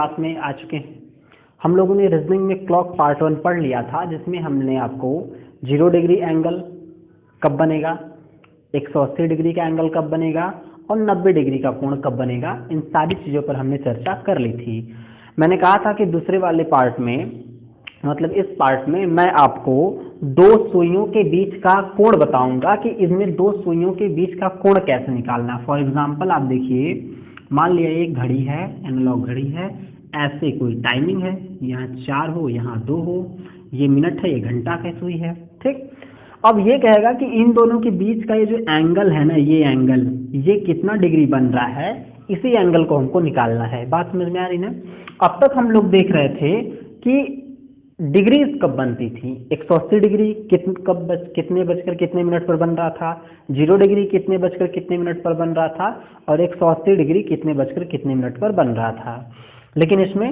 Class में आ चुके हैं। हम लोगों ने रीजनिंग में क्लॉक पार्ट 1 पढ़ लिया था, जिसमें हमने आपको 0 डिग्री एंगल कब बनेगा, 180 डिग्री का एंगल कब बनेगा और 90 डिग्री का कोण कब बनेगा, इन सारी चीज़ों पर हमने चर्चा कर ली थी। मैंने कहा था कि दूसरे वाले पार्ट में, मतलब इस पार्ट में मैं आपको दो सुइयों के बीच का कोण बताऊंगा कि इसमें दो सुइयों के बीच का कोण कैसे निकालना। फॉर एग्जांपल आप देखिए, मान लिया एक घड़ी है, एनालॉग घड़ी है, ऐसे कोई टाइमिंग है, यहाँ 4 हो, यहाँ 2 हो, ये मिनट है, ये घंटा की सुई है, ठीक। अब ये कहेगा कि इन दोनों के बीच का ये जो एंगल है ना, ये एंगल, ये कितना डिग्री बन रहा है, इसी एंगल को हमको निकालना है। बात समझ में आ रही ना। अब तक हम लोग देख रहे थे कि डिग्री कब बनती थी, 180 डिग्री कितने बजकर कितने मिनट पर बन रहा था, 0 डिग्री कितने बजकर कितने मिनट पर बन रहा था, और 180 डिग्री कितने बजकर कितने मिनट पर बन रहा था। लेकिन इसमें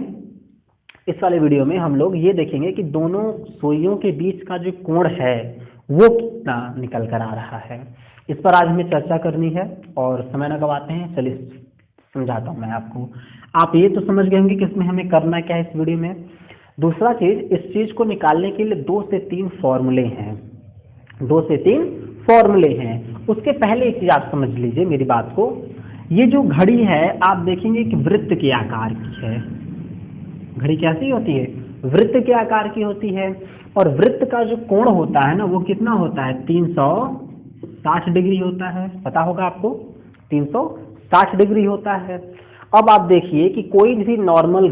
इस वाले वीडियो में हम लोग ये देखेंगे कि दोनों सुइयों के बीच का जो कोण है वो कितना निकल कर आ रहा है। इस पर आज हमें चर्चा करनी है और समय न गवाते हैं, चलिए समझाता हूँ मैं आपको। आप ये तो समझ गए होंगे कि इसमें हमें करना क्या है इस वीडियो में। दूसरा चीज, इस चीज को निकालने के लिए 2 से 3 फॉर्मूले हैं, 2 से 3 फॉर्मूले हैं। उसके पहले एक चीज आप समझ लीजिए मेरी बात को। ये जो घड़ी है आप देखेंगे कि वृत्त के आकार की है। घड़ी कैसी होती है, वृत्त के आकार की होती है, और वृत्त का जो कोण होता है ना वो कितना होता है, 360 डिग्री होता है। पता होगा आपको, 360 डिग्री होता है। अब आप देखिए कि कोई भी नॉर्मल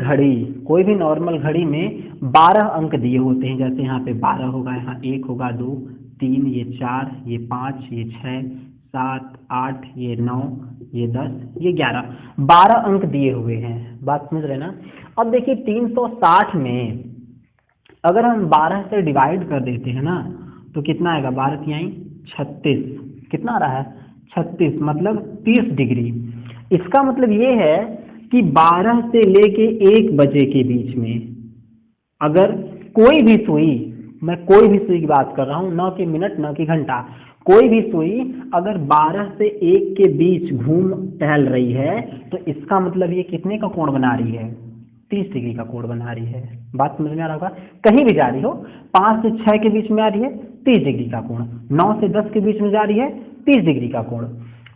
घड़ी में 12 अंक दिए होते हैं। जैसे यहाँ पे 12 होगा, यहाँ 1 होगा, 2, 3, ये 4, ये 5, ये 6, 7, 8, ये 9, ये 10, ये 11, 12 अंक दिए हुए हैं। बात समझ रहे ना। अब देखिए 360 में अगर हम 12 से डिवाइड कर देते हैं ना तो कितना आएगा, 12 तिहाई 36, कितना आ रहा है 36, मतलब 30 डिग्री। इसका मतलब ये है कि 12 से लेके 1 बजे के बीच में अगर कोई भी सुई, मैं कोई भी सुई की बात कर रहा हूँ, न कि मिनट न कि घंटा, कोई भी सुई अगर 12 से 1 के बीच घूम टहल रही है तो इसका मतलब ये कितने का कोण बना रही है, 30 डिग्री का कोण बना रही है। बात समझ में आ रहा होगा। कहीं भी जा रही हो, 5 से 6 के बीच में आ रही है 30 डिग्री का कोण, 9 से 10 के बीच में जा रही है 30 डिग्री का कोण।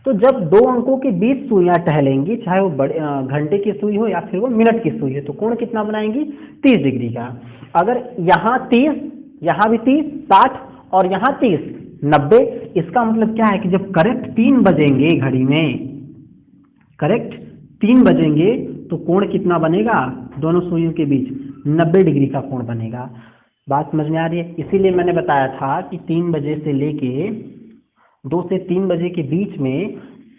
तो जब दो अंकों के बीच सुइयां टहलेंगी, चाहे वो बड़े घंटे की सुई हो या फिर वो मिनट की सुई हो, तो कोण कितना बनाएंगी, 30 डिग्री का। अगर यहाँ 30, यहाँ भी 30, 60 और यहाँ 30, 90, इसका मतलब क्या है कि जब करेक्ट 3 बजेंगे घड़ी में, करेक्ट 3 बजेंगे तो कोण कितना बनेगा, दोनों सुइयों के बीच 90 डिग्री का कोण बनेगा। बात समझ में आ रही है। इसीलिए मैंने बताया था कि 3 बजे से लेके 2 से 3 बजे के बीच में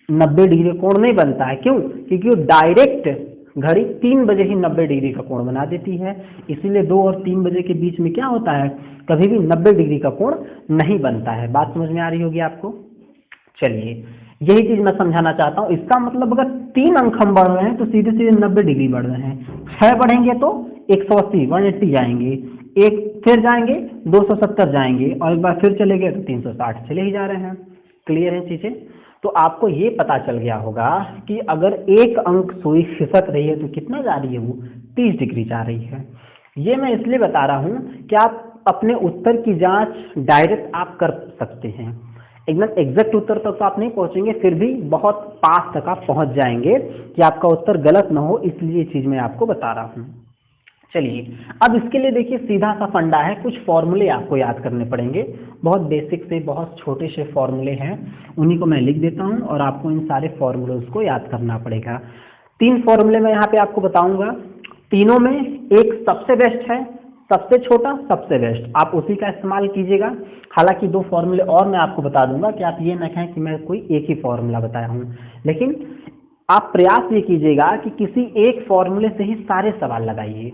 90 डिग्री कोण नहीं बनता है। क्यों? क्योंकि वो डायरेक्ट घड़ी 3 बजे ही 90 डिग्री का कोण बना देती है। इसीलिए 2 और 3 बजे के बीच में क्या होता है, कभी भी 90 डिग्री का कोण नहीं बनता है। बात समझ में आ रही होगी आपको। चलिए, यही चीज मैं समझाना चाहता हूँ। इसका मतलब अगर 3 अंक हम बढ़ रहे हैं तो सीधे सीधे 90 डिग्री बढ़ रहे हैं। 6 बढ़ेंगे तो 180 180 जाएंगे, एक फिर जाएंगे 270 जाएंगे, और एक बार फिर चले गए तो 360 चले ही जा रहे हैं। क्लियर है चीजें। तो आपको ये पता चल गया होगा कि अगर एक अंक सुई खिसक रही है तो कितना जा रही है, वो 30 डिग्री जा रही है। ये मैं इसलिए बता रहा हूँ कि आप अपने उत्तर की जांच डायरेक्ट आप कर सकते हैं। एकदम एग्जैक्ट उत्तर तक तो आप नहीं पहुंचेंगे, फिर भी बहुत पास तक आप पहुंच जाएंगे कि आपका उत्तर गलत ना हो, इसलिए ये चीज मैं आपको बता रहा हूँ। चलिए, अब इसके लिए देखिए सीधा सा फंडा है, कुछ फॉर्मूले आपको याद करने पड़ेंगे। बहुत बेसिक से बहुत छोटे से फॉर्मूले हैं, उन्हीं को मैं लिख देता हूं और आपको इन सारे फॉर्मूलोज को याद करना पड़ेगा। 3 फॉर्मूले मैं यहाँ पे आपको बताऊंगा। तीनों में एक सबसे बेस्ट है, सबसे छोटा सबसे बेस्ट, आप उसी का इस्तेमाल कीजिएगा। हालांकि 2 फॉर्मूले और मैं आपको बता दूंगा कि आप ये न कहें कि मैं कोई एक ही फॉर्मूला बताया हूँ, लेकिन आप प्रयास ये कीजिएगा कि किसी एक फॉर्मूले से ही सारे सवाल लगाइए।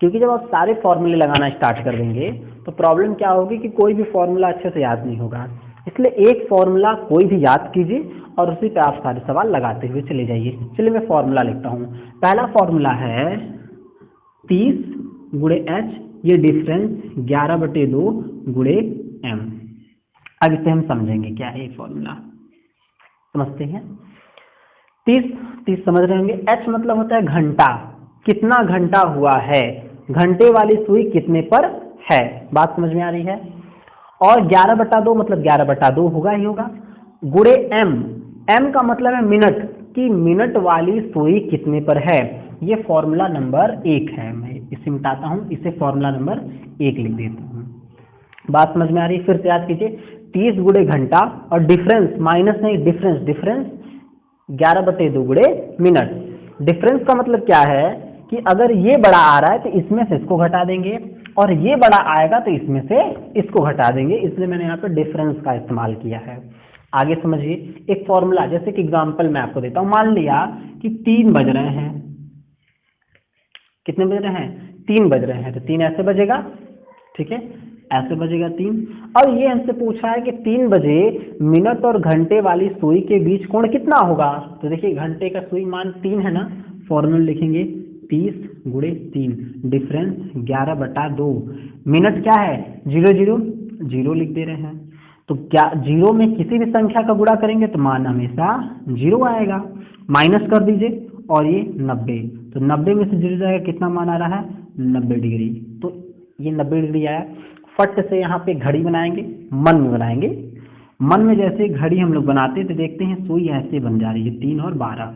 क्योंकि जब आप सारे फॉर्मूले लगाना स्टार्ट कर देंगे तो प्रॉब्लम क्या होगी कि कोई भी फॉर्मूला अच्छे से याद नहीं होगा। इसलिए एक फॉर्मूला कोई भी याद कीजिए और उसी पे आप सारे सवाल लगाते हुए चले जाइए। चलिए मैं फॉर्मूला लिखता हूँ। पहला फॉर्मूला है 30 गुणे एच, ये डिफरेंस 11/2 गुणे एम। अब इसे हम समझेंगे क्या है ये फॉर्मूला, समझते हैं। 30 समझ रहे होंगे। एच मतलब होता है घंटा, कितना घंटा हुआ है, घंटे वाली सुई कितने पर है। बात समझ में आ रही है। और 11/2 मतलब 11/2 होगा ही होगा, गुणे m, m का मतलब है मिनट, कि मिनट वाली सुई कितने पर है। ये फॉर्मूला नंबर 1 है। मैं इसे मिटाता हूं, इसे फॉर्मूला नंबर 1 लिख देता हूं। बात समझ में आ रही है। फिर से याद कीजिए, 30 गुणे घंटा और डिफरेंस, माइनस नहीं, डिफरेंस, डिफरेंस 11/2 गुणे मिनट। डिफरेंस का मतलब क्या है कि अगर ये बड़ा आ रहा है तो इसमें से इसको घटा देंगे, और ये बड़ा आएगा तो इसमें से इसको घटा देंगे, इसलिए मैंने यहाँ पे डिफरेंस का इस्तेमाल किया है। आगे समझिए, एक फॉर्मूला, जैसे कि एग्जांपल मैं आपको देता हूं। मान लिया कि 3 बज रहे हैं, कितने बज रहे हैं, 3 बज रहे हैं, तो 3 ऐसे बजेगा, ठीक है, ऐसे बजेगा 3। और ये हमसे पूछा है कि 3 बजे मिनट और घंटे वाली सुई के बीच कोण कितना होगा। तो देखिए, घंटे का सुई मान 3 है ना, फॉर्मूला लिखेंगे 30 गुणे 3, डिफरेंस 11/2, मिनट क्या है 0 0 0 लिख दे रहे हैं। तो क्या 0 में किसी भी संख्या का गुणा करेंगे तो मान हमेशा 0 आएगा। माइनस कर दीजिए, और ये 90, तो 90 में से 0 जाएगा, कितना मान आ रहा है 90 डिग्री। तो ये 90 डिग्री आया। फट से यहाँ पे घड़ी बनाएंगे, मन में बनाएंगे। मन में जैसे घड़ी हम लोग बनाते हैं तो देखते हैं सुई ऐसे बन जा रही है, 3 और 12,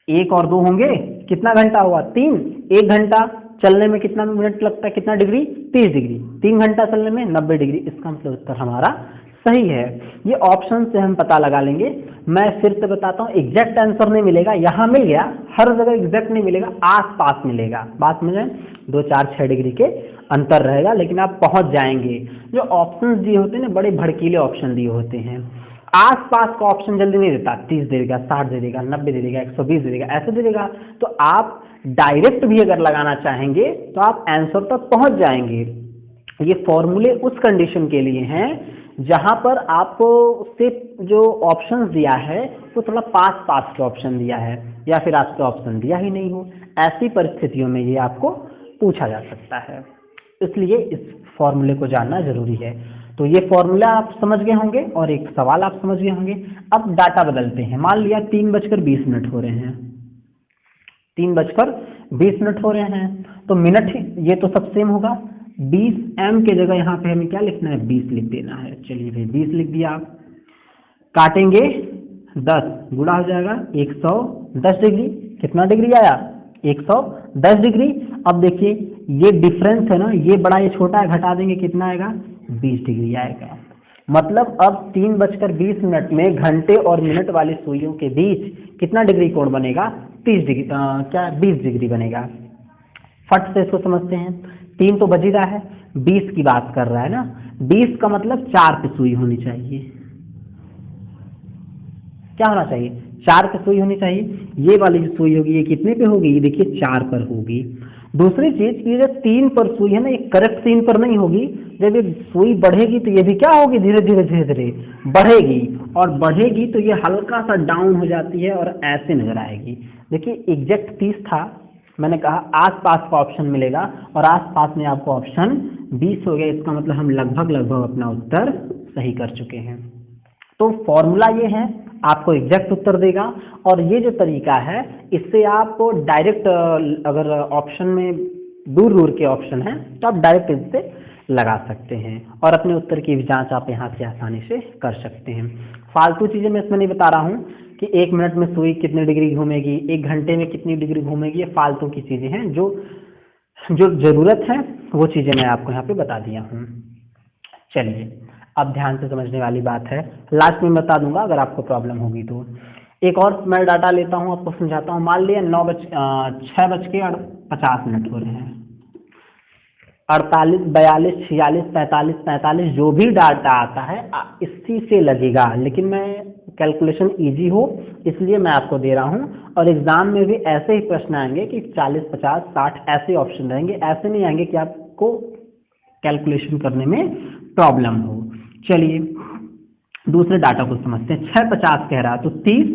1 और 2 होंगे, कितना घंटा हुआ 3, 1 घंटा चलने में कितना मिनट लगता है, कितना डिग्री 30 डिग्री, 3 घंटा चलने में 90 डिग्री। इसका मतलब उत्तर हमारा सही है। ये ऑप्शन से हम पता लगा लेंगे। मैं फिर से बताता हूँ, एग्जैक्ट आंसर नहीं मिलेगा, यहाँ मिल गया, हर जगह एग्जैक्ट नहीं मिलेगा, आस पास मिलेगा। बात समझे, 2 4 6 डिग्री के अंतर रहेगा, लेकिन आप पहुंच जाएंगे। जो ऑप्शन दिए होते हैं ना, बड़े भड़कीले ऑप्शन दिए होते हैं, आस पास का ऑप्शन जल्दी नहीं देता, 30 दे देगा, 60 दे देगा, 90 दे देगा, 120 दे देगा, ऐसे दे देगा। तो आप डायरेक्ट भी अगर लगाना चाहेंगे तो आप आंसर तक पहुंच जाएंगे। ये फॉर्मूले उस कंडीशन के लिए हैं जहां पर आपको उससे जो ऑप्शन दिया है वो थोड़ा पास पास के ऑप्शन दिया है, या फिर आपको ऑप्शन दिया ही नहीं हो। ऐसी परिस्थितियों में ये आपको पूछा जा सकता है, इसलिए इस फॉर्मूले को जानना जरूरी है। तो ये फॉर्मूला आप समझ गए होंगे और एक सवाल आप समझ गए होंगे। अब डाटा बदलते हैं। मान लिया 3:20 हो रहे हैं, 3:20 हो रहे हैं, तो मिनट ये तो सब सेम होगा। 20 m के जगह यहाँ पे हमें क्या लिखना है, 20 लिख देना है। चलिए भाई 20 लिख दिया। काटेंगे 10, गुणा हो जाएगा 110 डिग्री। कितना डिग्री आया 110 डिग्री। अब देखिए ये डिफरेंस है ना, ये बड़ा ये छोटा है, घटा देंगे कितना आएगा 20 डिग्री आएगा। मतलब अब 3:20 में घंटे और मिनट वाली सुइयों के बीच कितना डिग्री कोण बनेगा, 30 डिग्री, क्या 20 डिग्री बनेगा। फट से इसको समझते हैं। 3 तो बज ही रहा है, 20 की बात कर रहा है ना, 20 का मतलब 4 पे सुई होनी चाहिए। क्या होना चाहिए, 4 पे सुई होनी चाहिए। ये वाली जो सुई होगी ये कितने पे होगी, ये देखिए 4 पर होगी। दूसरी चीज, ये जो 3 पर सुई है ना, ये करेक्ट 3 पर नहीं होगी। जब ये सुई बढ़ेगी तो ये भी क्या होगी, धीरे धीरे धीरे धीरे बढ़ेगी, और बढ़ेगी तो ये हल्का सा डाउन हो जाती है और ऐसे नजर आएगी। देखिए एग्जैक्ट 30 था, मैंने कहा आसपास का ऑप्शन मिलेगा, और आसपास में आपको ऑप्शन 20 हो गया। इसका मतलब हम लगभग लगभग अपना उत्तर सही कर चुके हैं। तो फॉर्मूला ये है, आपको एग्जैक्ट उत्तर देगा। और ये जो तरीका है, इससे आपको डायरेक्ट, अगर ऑप्शन में दूर दूर के ऑप्शन है तो आप डायरेक्ट इससे लगा सकते हैं, और अपने उत्तर की भी जांच आप यहाँ से आसानी से कर सकते हैं। फालतू चीजें मैं इसमें नहीं बता रहा हूँ कि 1 मिनट में सुई कितनी डिग्री घूमेगी, 1 घंटे में कितनी डिग्री घूमेगी। ये फालतू की चीजें हैं, जो जरूरत है वो चीजें मैं आपको यहाँ पे बता दिया हूँ। चलिए अब ध्यान से समझने वाली बात है, लास्ट में बता दूंगा अगर आपको प्रॉब्लम होगी तो। एक और मैं डाटा लेता हूँ, आपको समझाता हूँ। मान लिया 6:50 हो रहे हैं, 48, 42, 46, 45, 45 जो भी डाटा आता है इसी से लगेगा। लेकिन मैं कैलकुलेशन इजी हो इसलिए मैं आपको दे रहा हूँ, और एग्जाम में भी ऐसे ही प्रश्न आएंगे कि 40, 50, 60 ऐसे ऑप्शन रहेंगे। ऐसे नहीं आएंगे कि आपको कैलकुलेशन करने में प्रॉब्लम हो। चलिए दूसरे डाटा को समझते हैं। 6:50 कह रहा, तो 30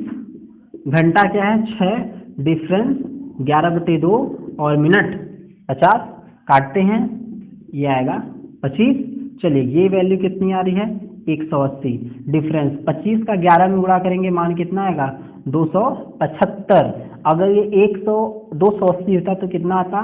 घंटा क्या है 6, डिफरेंस 11/2, और मिनट 50, काटते हैं ये आएगा 25। चलिए ये वैल्यू कितनी आ रही है 180, डिफरेंस 25 का 11 में गुणा करेंगे मान कितना आएगा 275। अगर ये 100 280 होता तो कितना आता?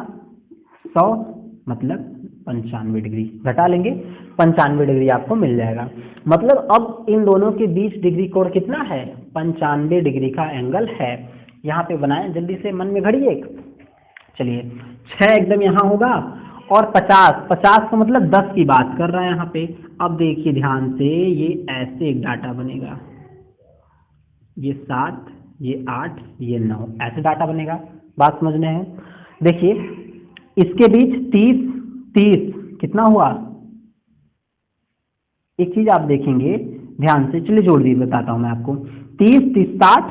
100, मतलब 95 डिग्री। घटा लेंगे, 95 डिग्री आपको मिल जाएगा। मतलब अब इन दोनों के बीच डिग्री कोण कितना है? 95 डिग्री का एंगल है। यहाँ पे बनाएं जल्दी से, मन में घड़िए एक। चलिए 6 एकदम यहाँ होगा, और 50 का मतलब 10 की बात कर रहा है यहाँ पे। अब देखिए ध्यान से, ये ऐसे एक डाटा बनेगा, ये 7, ये 8, ये 9, ऐसे डाटा बनेगा। बात समझ में है? देखिए इसके बीच 30 कितना हुआ? एक चीज आप देखेंगे ध्यान से, चलिए जोड़ दी बताता हूं मैं आपको। 30 30 60,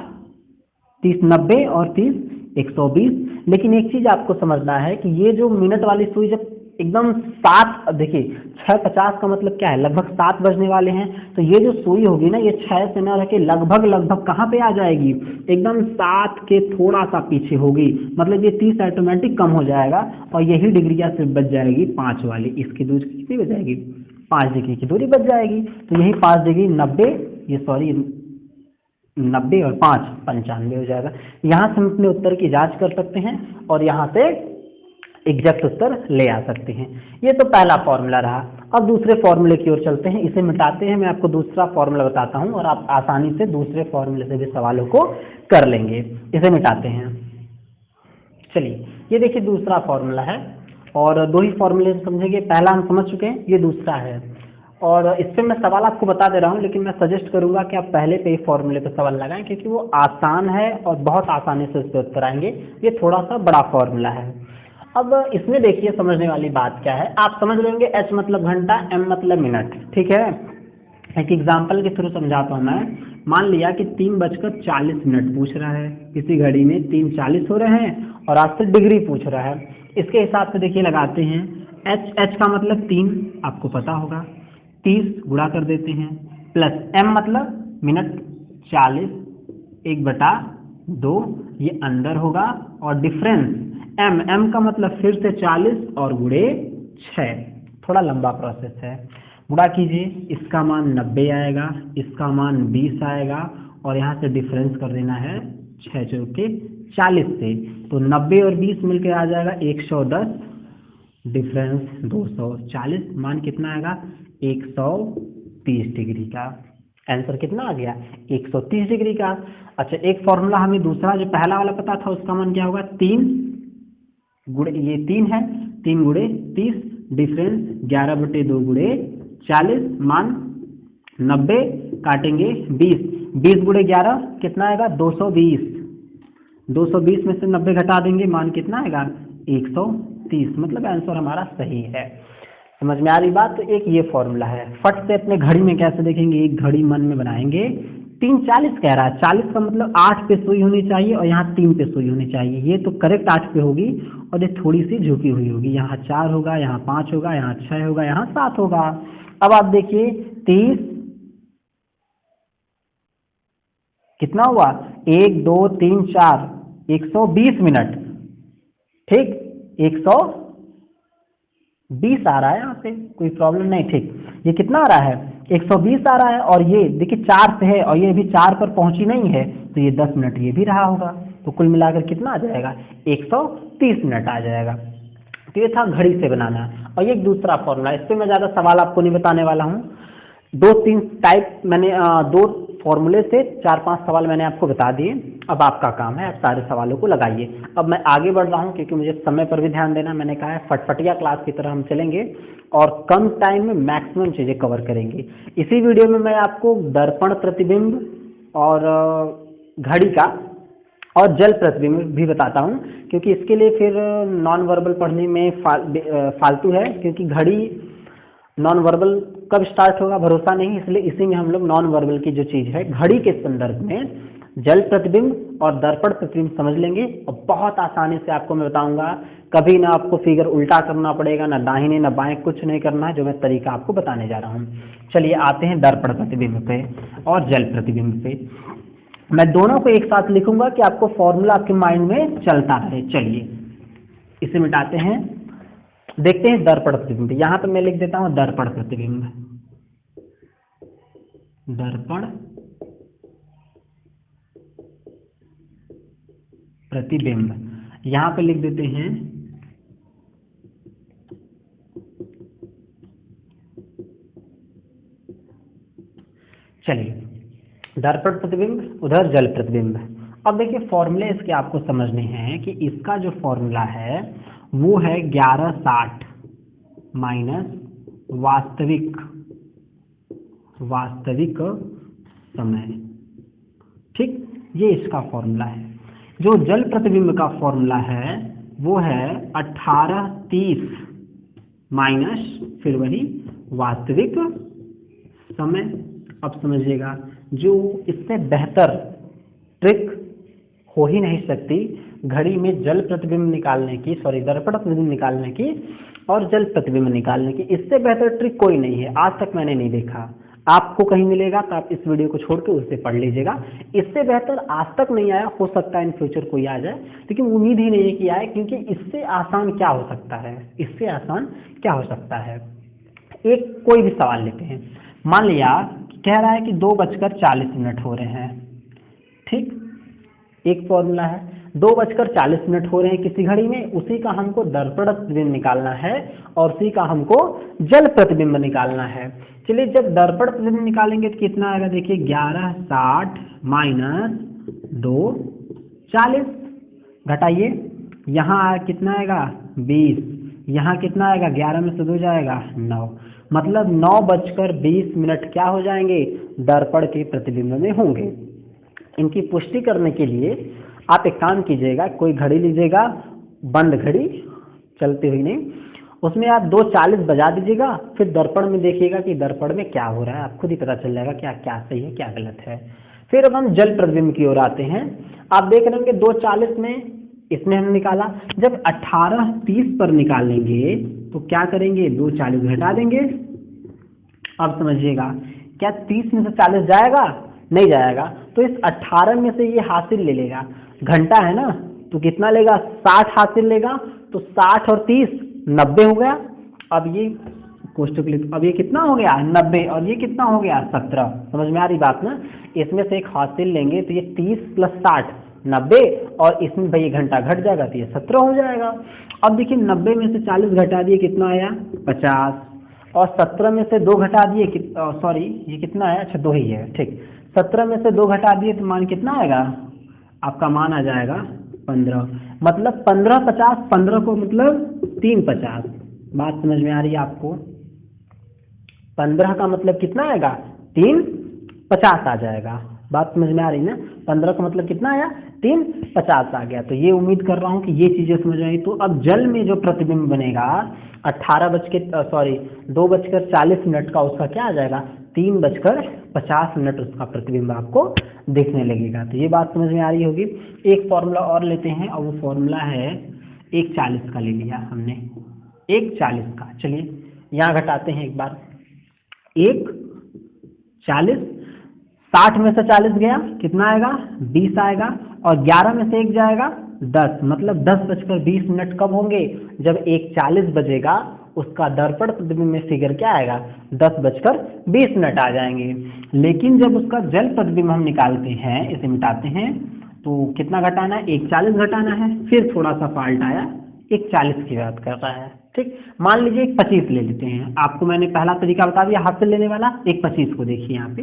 30 90 और 30 120। लेकिन एक चीज आपको समझना है कि ये जो मिनट वाली सुई जब एकदम 7, देखिए 6:50 का मतलब क्या है? लगभग 7 बजने वाले हैं। तो ये जो सुई होगी ना, ये 6 से न रह के लगभग कहाँ पे आ जाएगी? एकदम 7 के थोड़ा सा पीछे होगी। मतलब ये 30 ऑटोमेटिक कम हो जाएगा, और यही डिग्रियां सिर्फ बच जाएगी 5 वाली। इसकी दूरी कितनी बच जाएगी? 5 डिग्री की दूरी बच जाएगी। तो यही 5 डिग्री 90, ये सॉरी 90 और 5 95 हो जाएगा। यहाँ से हम अपने उत्तर की जांच कर सकते हैं और यहाँ से एग्जैक्ट उत्तर ले आ सकते हैं। ये तो पहला फॉर्मूला रहा। अब दूसरे फॉर्मूले की ओर चलते हैं, इसे मिटाते हैं। मैं आपको दूसरा फॉर्मूला बताता हूँ और आप आसानी से दूसरे फॉर्मूले से भी सवालों को कर लेंगे। इसे मिटाते हैं। चलिए ये देखिए दूसरा फॉर्मूला है, और दो ही फॉर्मूले समझेंगे। पहला हम समझ चुके हैं, ये दूसरा है। और इस पे मैं सवाल आपको बता दे रहा हूँ, लेकिन मैं सजेस्ट करूंगा कि आप पहले पे ही फॉर्मूले पे सवाल लगाएं, क्योंकि वो आसान है और बहुत आसानी से उस पर उत्तर आएंगे। ये थोड़ा सा बड़ा फॉर्मूला है। अब इसमें देखिए समझने वाली बात क्या है, आप समझ लेंगे। H मतलब घंटा, M मतलब मिनट, ठीक है। एक एग्जाम्पल के थ्रू समझाता हूँ मैं। मान लिया कि 3:40 पूछ रहा है, किसी घड़ी में 3:40 हो रहे हैं और आपसे डिग्री पूछ रहा है। इसके हिसाब से देखिए लगाते हैं। H का मतलब 3 आपको पता होगा, 30 गुणा कर देते हैं, प्लस M मतलब मिनट 40 1/2, ये अंदर होगा, और डिफरेंस M का मतलब फिर से 40 और गुणे 6। थोड़ा लंबा प्रोसेस है। गुणा कीजिए, इसका मान 90 आएगा, इसका मान 20 आएगा, और यहाँ से डिफरेंस कर देना है 6 चौके 40 से। तो 90 और 20 मिलकर आ जाएगा 110, डिफरेंस 240, मान कितना आएगा? 130 डिग्री का। आंसर कितना आ गया? 130 डिग्री का। अच्छा, एक फॉर्मूला हमें दूसरा जो पहला वाला पता था, उसका मान क्या होगा? 3 गुणे, ये 3 है, 3 गुणे 30, डिफरेंस 11/2 गुणे 40, मान 90, काटेंगे 20, 20 गुणे 11 कितना आएगा? 220, 220 में से 90 घटा देंगे, मान कितना आएगा? 130। मतलब आंसर हमारा सही है। समझ में आ रही बात? तो एक ये फॉर्मूला है। फट से अपने घड़ी में कैसे देखेंगे, एक घड़ी मन में बनाएंगे। 3:40 कह रहा है, 40 का मतलब 8 पे सुई होनी चाहिए, और यहाँ 3 पे सुई होनी चाहिए। ये तो करेक्ट 8 पे होगी, और ये थोड़ी सी झुकी हुई होगी। यहाँ 4 होगा, यहाँ 5 होगा, यहाँ 6 होगा, यहाँ 7 होगा। अब आप देखिए 30 कितना हुआ? 1 2 3 4, 120 मिनट, ठीक। 120 आ रहा है, यहाँ पे कोई प्रॉब्लम नहीं, ठीक। ये कितना आ रहा है? 120 आ रहा है, और ये देखिए 4 पे है, और ये अभी 4 पर पहुंची नहीं है, तो ये 10 मिनट ये भी रहा होगा। तो कुल मिलाकर कितना आ जाएगा? 130 मिनट आ जाएगा। तो ये था घड़ी से बनाना। और ये एक दूसरा फॉर्मूला, इस पर मैं ज़्यादा सवाल आपको नहीं बताने वाला हूँ। 2-3 टाइप मैंने 2 फॉर्मूले से 4-5 सवाल मैंने आपको बता दिए। अब आपका काम है, आप सारे सवालों को लगाइए। अब मैं आगे बढ़ रहा हूँ, क्योंकि मुझे समय पर भी ध्यान देना। मैंने कहा है फटफटिया क्लास की तरह हम चलेंगे, और कम टाइम में मैक्सिमम चीज़ें कवर करेंगे। इसी वीडियो में मैं आपको दर्पण प्रतिबिंब और घड़ी का और जल प्रतिबिंब भी बताता हूँ, क्योंकि इसके लिए फिर नॉन वर्बल पढ़ने में फालतू है, क्योंकि घड़ी नॉन वर्बल कब स्टार्ट होगा भरोसा नहीं। इसलिए इसी में हम लोग नॉन वर्बल की जो चीज़ है घड़ी के संदर्भ में जल प्रतिबिंब और दर्पण प्रतिबिंब समझ लेंगे, और बहुत आसानी से आपको मैं बताऊंगा। कभी ना आपको फिगर उल्टा करना पड़ेगा, ना दाहिने ना बाएं, कुछ नहीं करना है, जो मैं तरीका आपको बताने जा रहा हूँ। चलिए आते हैं दर्पण प्रतिबिंब पे और जल प्रतिबिंब पे। मैं दोनों को एक साथ लिखूंगा कि आपको फॉर्मूला आपके माइंड में चलता रहे। चलिए इसे मिटाते हैं, देखते हैं दर्पण प्रतिबिंब। यहां पे मैं लिख देता हूं दर्पण प्रतिबिंब। दर्पण प्रतिबिंब, यहाँ पे लिख देते हैं चलिए दर्पण प्रतिबिंब, उधर जल प्रतिबिंब। अब देखिए फॉर्मूले इसके आपको समझने हैं कि इसका जो फॉर्मूला है वो है 1160 माइनस वास्तविक समय, ठीक, ये इसका फॉर्मूला है। जो जल प्रतिबिंब का फॉर्मूला है वो है 1830 माइनस फिर वही वास्तविक समय। अब समझिएगा, जो इससे बेहतर ट्रिक हो ही नहीं सकती घड़ी में जल प्रतिबिंब निकालने की, सॉरी दर्पण प्रतिबिंब निकालने की और जल प्रतिबिंब निकालने की, इससे बेहतर ट्रिक कोई नहीं है, आज तक मैंने नहीं देखा। आपको कहीं मिलेगा तो आप इस वीडियो को छोड़ के उससे पढ़ लीजिएगा। इससे बेहतर आज तक नहीं आया, हो सकता है इन फ्यूचर कोई आ जाए, लेकिन उम्मीद ही नहीं है कि आए, क्योंकि इससे आसान क्या हो सकता है, इससे आसान क्या हो सकता है। एक कोई भी सवाल लेते हैं, मान लिया कह रहा है कि 2:40 हो रहे हैं, ठीक, एक फॉर्मूला है 2:40 हो रहे हैं किसी घड़ी में, उसी का हमको दर्पण प्रतिबिंब निकालना है और उसी का हमको जल प्रतिबिंब निकालना है। चलिए जब दर्पण प्रतिबिंब निकालेंगे तो कितना आएगा, देखिए 1160 माइनस 2:40, घटाइए, यहाँ कितना आएगा 20, यहाँ कितना आएगा 11 में से 2 जाएगा 9, मतलब 9:20 क्या हो जाएंगे, दर्पण के प्रतिबिंब में होंगे। इनकी पुष्टि करने के लिए आप एक काम कीजिएगा, कोई घड़ी लीजिएगा, बंद घड़ी चलती हुई नहीं, उसमें आप 2:40 बजा दीजिएगा, फिर दर्पण में देखिएगा कि दर्पण में क्या हो रहा है, आपको खुद ही पता चल जाएगा क्या क्या सही है क्या गलत है। फिर अब हम जल प्रतिबिंब की ओर आते हैं। आप देख रहे होंगे 2:40 में इसमें हम निकाला, जब 1830 पर निकालेंगे तो क्या करेंगे, 2:40 घटा देंगे। अब समझिएगा, क्या 30 में से 40 जाएगा, नहीं जाएगा, तो इस 18 में से ये हासिल ले लेगा, घंटा है ना तो कितना लेगा 60 हासिल लेगा, तो 60 और 30 90 हो गया। अब ये कोष्टक लिख, अब ये कितना हो गया 90 और ये कितना हो गया 17, समझ में आ रही बात ना। इसमें से एक हासिल लेंगे तो ये 30 + 60 90, और इसमें भाई घंटा घट जाएगा तो ये 17 हो जाएगा। अब देखिए 90 में से 40 घटा दिए कितना आया 50, और 17 में से 2 घटा दिए, सॉरी ये कितना है, अच्छा 2 ही है, ठीक, 17 में से 2 घटा दिए तो मान कितना आएगा, आपका मान आ जाएगा 15, मतलब 15 50, 15 को मतलब 3 50, बात समझ में आ रही है आपको। 15 का मतलब कितना आएगा 3 50 आ जाएगा, बात समझ में आ रही ना। 15 का मतलब कितना आया 3 50 आ गया। तो ये उम्मीद कर रहा हूँ कि ये चीजें समझ में आई। तो अब जल में जो प्रतिबिंब बनेगा 2:40 का, उसका क्या आ जाएगा 3:50 उसका प्रतिबिंब आपको दिखने लगेगा। तो ये बात समझ में आ रही होगी। एक फॉर्मूला और लेते हैं, और वो फॉर्मूला है 1:40 का ले लिया हमने, 1:40 का। चलिए यहाँ घटाते हैं एक बार, 1:40, 60 में से 40 गया कितना आएगा 20 आएगा, और 11 में से 1 जाएगा 10, मतलब 10:20 कब होंगे, जब 1:40 बजेगा, उसका दर्पण प्रतिबिंब में फिगर क्या आएगा 10:20 आ जाएंगे। लेकिन जब उसका जल प्रतिबिंब हम निकालते हैं, इसे मिटाते हैं, तो कितना घटाना है 1:40 घटाना है। फिर थोड़ा सा फाल्ट आया, 1:40 की बात कर रहा है, ठीक। मान लीजिए 1:25 ले लेते हैं, आपको मैंने पहला तरीका बता दिया हाथ से लेने वाला। 1:25 को देखिए यहाँ पे,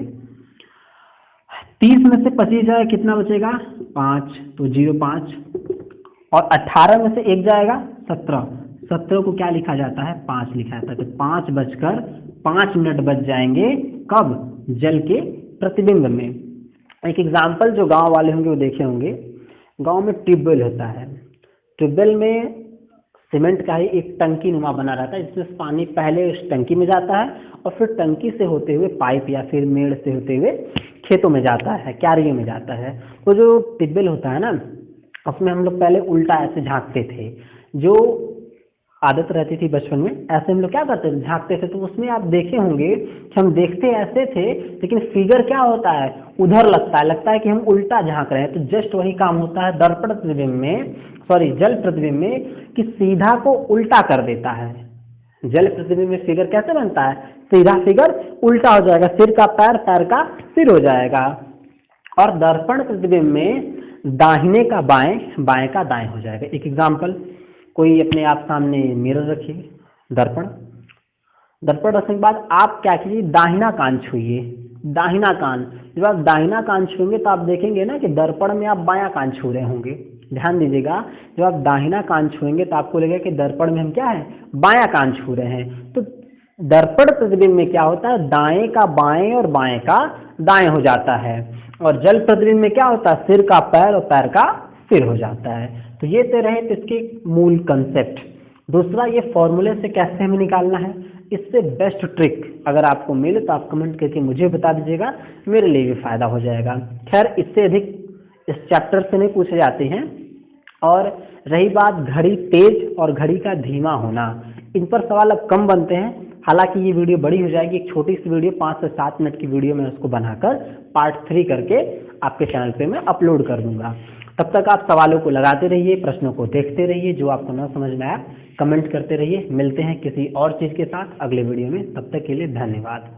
30 में से 25 जाए कितना बचेगा 5, तो 0.5, और 18 में से 1 जाएगा 17, 17 को क्या लिखा जाता है 5 लिखा जाता है। तो 5:05 बच जाएंगे कब, जल के प्रतिबिंब में। एक एग्जाम्पल जो गांव वाले होंगे वो देखे होंगे, गांव में ट्यूबवेल होता है, ट्यूबवेल में सीमेंट का ही एक टंकी नुमा बना रहता है, जिसमें पानी पहले उस टंकी में जाता है और फिर टंकी से होते हुए पाइप या फिर मेड़ से होते हुए खेतों में जाता है, क्यारियों में जाता है। तो जो ट्यूबवेल होता है ना, उसमें हम लोग पहले उल्टा ऐसे झांकते थे, जो आदत रहती थी बचपन में, ऐसे हम लोग क्या करते थे झांकते थे। तो उसमें आप देखे होंगे कि हम देखते ऐसे थे, लेकिन फिगर क्या होता है उधर लगता है कि हम उल्टा झांक रहे हैं। तो जस्ट वही काम होता है दर्पण प्रतिबिंब में, सॉरी जल प्रतिबिंब में, कि सीधा को उल्टा कर देता है। जल प्रतिबिंब में फिगर कैसे बनता है, सीधा फिगर उल्टा हो जाएगा, सिर का पैर, पैर का सिर हो जाएगा। और दर्पण प्रतिबिंब में दाहिने का बाएं, बाएं का दाएं हो जाएगा। एक एग्जांपल, कोई अपने आप सामने मिरर रखिए, दर्पण, दर्पण रखने के बाद आप क्या कीजिए, दाहिना कान छूइए, दाहिना कान। जब आप दाहिना कान छूएंगे तो आप देखेंगे ना कि दर्पण में आप बायां कान छू रहे होंगे। ध्यान दीजिएगा, जब आप दाहिना कान छुएंगे तो आपको लगेगा कि दर्पण में हम क्या है, बायां कान छू रहे हैं। तो दर्पण प्रतिबिंब में क्या होता है, दाएं का बाएं और बाएं का दाएं हो जाता है। और जल प्रतिबिंब में क्या होता है, सिर का पैर और पैर का सिर हो जाता है। तो ये तो रहे इसके मूल कंसेप्ट। दूसरा, ये फॉर्मूले से कैसे हमें निकालना है, इससे बेस्ट ट्रिक अगर आपको मिले तो आप कमेंट करके मुझे बता दीजिएगा, मेरे लिए भी फायदा हो जाएगा। खैर, इससे अधिक इस चैप्टर से नहीं पूछे जाते हैं। और रही बात घड़ी तेज और घड़ी का धीमा होना, इन पर सवाल अब कम बनते हैं। हालांकि ये वीडियो बड़ी हो जाएगी, एक छोटी सी वीडियो 5 से 7 मिनट की वीडियो मैं उसको बनाकर पार्ट 3 करके आपके चैनल पे मैं अपलोड कर दूंगा। तब तक आप सवालों को लगाते रहिए, प्रश्नों को देखते रहिए, जो आपको न समझ में आया कमेंट करते रहिए। मिलते हैं किसी और चीज़ के साथ अगले वीडियो में, तब तक के लिए धन्यवाद।